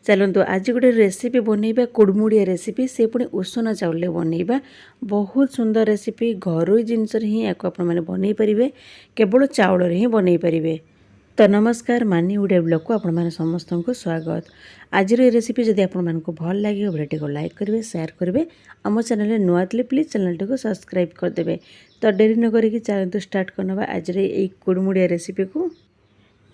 चलतु आज गोटे रेसिपी बनइबा कुड़मुड़िया रेसिपी से पुणी उषुना चाउल बनइबा बहुत सुंदर रेसिपी घरोई जिनस ही या बनई पारे केवल चाउल ही बनई पारे। तो नमस्कार मानी उड़िया ब्लॉग को आपण समस्त को स्वागत। आज रेसिपी जदि आपण भल लगे भिडियो को लाइक करेंगे शेयर करेंगे आम चैनल नुआ थे प्लीज चैनल को सब्सक्राइब करदे। तो डेरी न करी चलतु स्टार्ट करना आज कुड़मुड़िया रेसिपी को।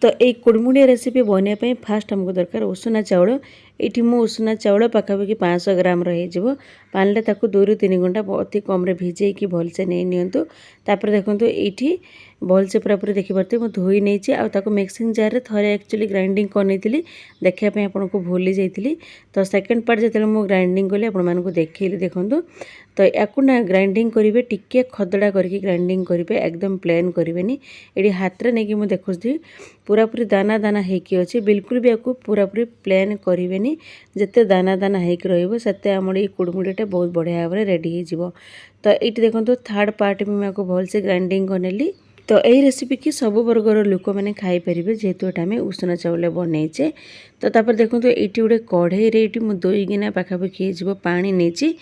तो ये कुड़मुड़िया रेसिपी बनवाई फास्ट आमको दरकार उषुना चाउल। ये मु उषुना चाउल पाखापाखि 500 ग्राम हो पानी ताको 2 ରୁ 3 घंटा अति कम भिजे कि भलसे नहीं नियंतु। तापर देखंतु ये भलसे पूरा देखिपे मुझे धोई नहीं आउ मिक्सिंग जार थे एक्चुअली ग्राइंडिंग करनी देखापी आपन को भूली जाइली। तो सेकेंड पार्ट जो मुझे ग्राइंडिंग कली आपको देखली देखूँ। तो या ग्राइंडिंग करेंगे टिके खदड़ा करके ग्राइंडिंग करेंगे एकदम प्लेन करेंगे। ये हाथ में नहीं मुझे देखुची पूरापूरी दाना दाना होकी अच्छे बिल्कुल भी आपको पूरापूरी प्लेन करेंगे। जिते दाना दाना होकी रते आम ये कुड़मुड़िया बहुत बढ़िया भाव में रेडी हो। तो ये देखो थर्ड पार्ट भी मैं भलसे ग्राइंडिंग करनेली। तो यही रेसिपी की सब वर्गर लोक मैंने खाईपर जेहेतु ये आम उषुना चाउल बनईचे। तो तापर देखो ये गोटे कढ़ई ये मुझे 2 गिना पाखापाखि हो पानी नहीं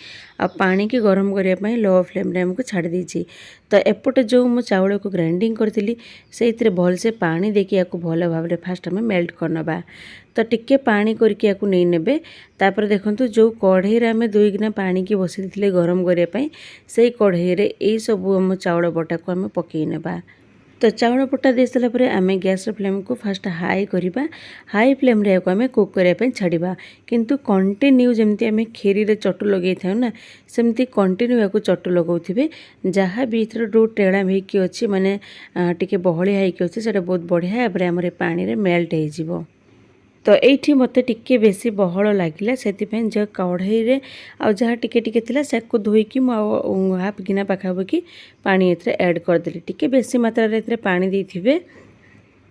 आ पानी की गरम करने लो फ्लेम रे हमको छाड़ देछि। तो एपटे जो मु चाउल को ग्राइंडिंग करथिली से भलसे पानी देके या भल भाव में फास्ट आम मेल्ट करनबा। तो टिके पानी करके या नहीं नेबे। तापर देखंतु जो कढ़ई रे आम 2 गिना पानी की बसई देथिले गरम करने से कढ़ई रे ए सब आम चाउल बटा को आम पकई नेबा। तो चाउल बटा दे सारा पर आम गैस फ्लेम को फास्ट हाई करवा। हाई फ्लेम रे आम कुक करने छाड़ा किंतु कंटिन्यू जमती आम खीरी रे चटु लगे था ना सेमती कंटिन्यू या चटु लगाउथिबे। जहाँ भी इथर डो टेढ़ा होइकी अच्छी माने टिके बहलिया होइकी अच्छे से बहुत बढ़िया भाव में आमर पानी रे मेल्ट हो। तो ये मते टिके बेसी बहल लगिला से जो कढ़ई रे आ जहाँ टिके टिके थिला से धोईकी मु हाफ गिना पाखापाखि पानी एथरे ऐड करदेली टिके बेसी मात्रा रे एथरे पानी देथिबे।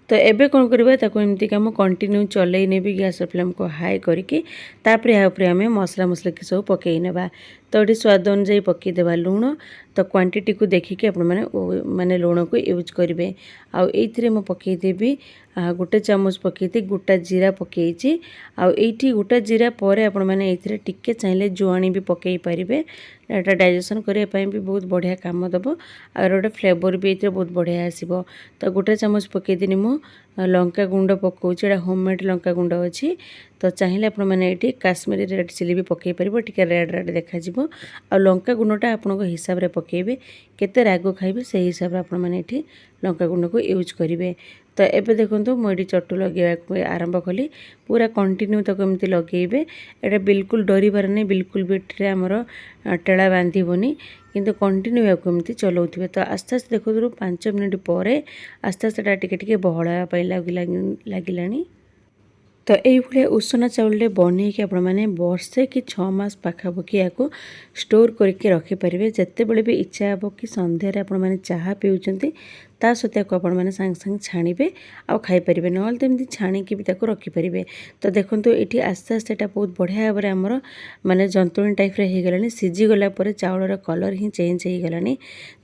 तो एबे कौन करबा ताको एमती काम कंटिन्यू चलई नेबी गैस फ्लेम को हाई करके तापर या ऊपर आम मसला मसला की सब पकई नेबा। तो ये स्वाद अनुसार पकई देबा लुण। तो क्वांटिटी को देखिके आपण माने लुण को यूज करेंगे। आउ एथिरे मु पकई देबी गोटे चामच पकईथी गोटा जीरा पकईची। आउ एठी गोटा जीरा पर आपण माने एथिरे टिके चाहिले जुआणी भी पकई पारिबे। एटा डाइजेशन करने ପାଇଁ भी बहुत बढ़िया काम दबो और गोटे फ्लेवर भी एथिरे बहुत बढ़िया आसीबो। तो गोटे चामच पकईदिनी मु लंका गुंड पकाउछि एटा होममेड लंका गुंड अछि। तो चाहिए आपण माने एठी काश्मीरी रेड चिली भी पकई पारिबो टिके रेड रेड देखा जिवो। आ लंका गुंडटा आपनको हिसाब रे पकेबे केते रागो खाइबे से हिसाब रे आपण माने एठी लंका गुंड को यूज करिवे। तो एबे देखंतु मोडी चट्टू लगे आरंभ कली पूरा कंटिन्यू तक एमती लगेबे। एटा बिल्कुल डरिबार नहीं बिल्कुल भी आमर टेड़ा बांधबनी किंतु कंटिन्यू या एमती चलाउथिबे। तो आस्ते आस्ते देखो 5 मिनिट पर आस्ते आस्ते टिके टिके बहड़ा लगिलानी। तो ये उषुना चाउल बनईकि आपण मैंने वर्षे कि 6 मास पाखापाखि या स्टोर करके रखिपारे। जिते बड़े भी इच्छा हे कि सन्धार आपण मैंने चाह पीउछंती ता सत्या को आपण मैंने सांग सांग छाणीबे आ खाईपारे ना तो छाणिकी भी ताको रखिपारे। तो देखो ये आस्ते आस्ते एटा बहुत बढ़िया भाव में आमर माने जंतुणी टाइप रे हो गलानी सीझी गला पर चाउलर कलर ही चेंज हो गलानी।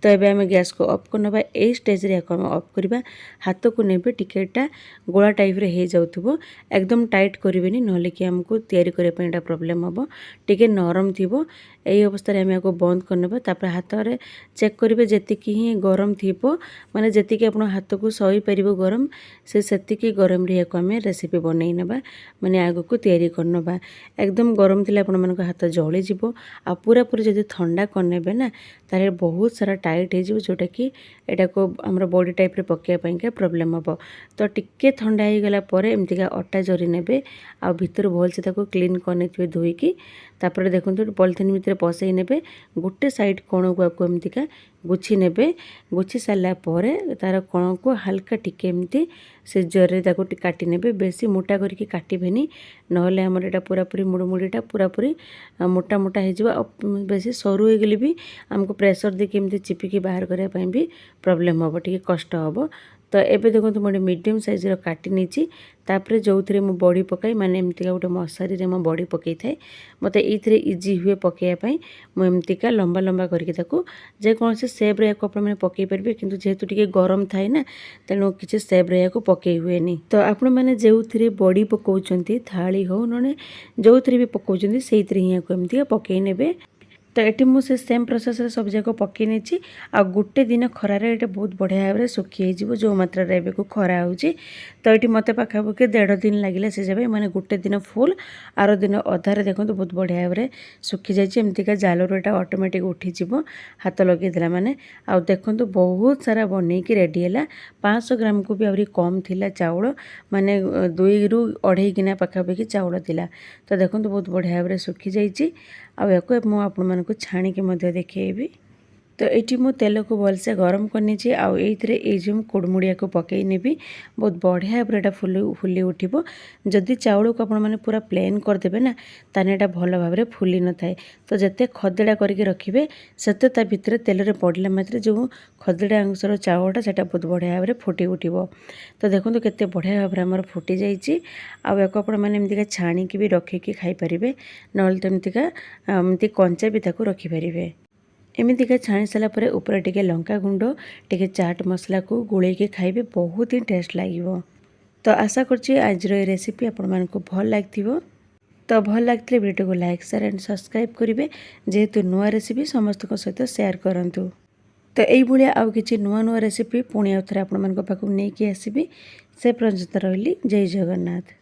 तो ये आम गैस को ऑफ करनबा ए स्टेज रे आम ऑफ करबा हाथ को नेबे टिकेटा गोला टाइप रे हो जाउथबो एकदम टाइट करेनि ना कि आमको तैयारी करने प्रॉब्लम हम टिके नरम थी। यही अवस्था आम या बंद करने तापर हाथ में चेक करेंगे जी ही गरम थी माने जी आप हाथ को सही पार गरम से गरम रे आम रेसिपी बनई नबा माने आग को तैयारी करनबा। एकदम गरम थी आपण मान हाथ जली जीवो आ पूरा पूरी जब ठंडा करने ना तारे बहुत सारा टाइट हो जोटा कि एटा को आमर बॉडी टाइप रे पकाइबा प्रॉब्लम हम। तो टिके ठंडा हो गला पर एमतीका अटा जरी नेबे आ भितर भलसे ताको क्लीन करने धोईकी तापर देखो पॉलिथिन भितर पसई नेबे गोटे साइड कण को आपको एमतीका गुछी नेबे। गुछी सारा पर तार कण को हल्का टिके एमती से जरे ताको काटी नेबे बेसी मोटा करके काटिबेनी नहले हमर एटा पूरापूरी मुड़मुड़ीटा पूरापूरी मोटा मोटा हो बेसी सरू हो गले भी आमको प्रेशर देके एमती चिपिकी बाहर करने भी प्रॉब्लम हम टिके कष्ट हम। तो एबे देखो मोटे मीडियम साइज रो काटी नीची तापर जो थे मु बड़ी पकाई माने एमतिका गोटे मशारी रे मो बड़ी पकई थाए मते एथिरे इजी हुए पकैया पई मु एमतिका लंबा लंबा करके ताकू जे कौन से सेप रे को आपण पकई परबे किंतु जेहेतु टिके गरम थाए ना तेणु किसी सेप रे को पकई हुएनी। तो आपण मैंने जो थे बड़ी पकाउछंती थाली हो नने जो थे भी पकाउछंती सेइथरे ही को एमतिका पकई नेबे। तो ये मुझे सेम प्रोसेस सब जाक पकई नहीं आ गोटे दिन खरार ये बहुत बढ़िया भाव में सुखी हो जो मात्रा को खरा हो। तो ये मत पाखापाखि 1.5 दिन लगे से जब मैंने गोटे दिन फुल आर दिन अधारे देखो बहुत बढ़िया भाव में सुखी जामतिका जालर यहाँ ऑटोमेटिक उठीज हाथ लगेदेला मैंने आ देखो बहुत सारा बनईक रेडी है। 500 ग्राम को भी आहरी कम थिला चाउल माने 2 ରୁ 2.5 गिना पाखापाखि चाउल थिला। तो देखो बहुत बढ़िया भाव में सुखी जाइए आपको छाणिकी देखी। तो ये मु तेल को भलसे गरम करनी आउ ये जो कुड़मुड़िया को पकई नेबी बहुत बढ़िया भाव में फुली उठिबो। जदि चाउल को आपण मैंने पूरा प्लेन करदेबे ना ताने एटा भल भाव में फुली न थाए। तो जिते खदेड़ा करके रखिए सेते ता भितर तेल रे पड़ला मात्रे जो खदेड़ा अंशर चाउलटा सेटा बहुत बढ़िया भाव में फुटी उठिबो। तो देखो केते बढ़िया भाव में फुटी जाइए आपको आपण मैंने एमतिका छाणिकी भी रखिकी खाई परिबे नल तो एमतिका एमती कंचा भी ताको रखी परिबे। एमतिका छाणी सारा पर ऊपर टिके लंका गुंड टिके चाट मसला को गोलैके खाइबे बहुत ही टेस्ट लागिवो। तो आशा करछि आज रो रेसिपी आपण मानकु भल लागथिवो। तो भल लागथिले वीडियो को लाइक शेयर एंड सब्सक्राइब करिवे जेहेतु नुआ रेसिपी समस्त को सहित शेयर करंतु। तो यही भाया आउ किछि नुआ नुआ रेसिपी पुणी आउ थरे आपण मानक पाखु नेकी आसीबी से पर्यंत रहिली। जय जगन्नाथ।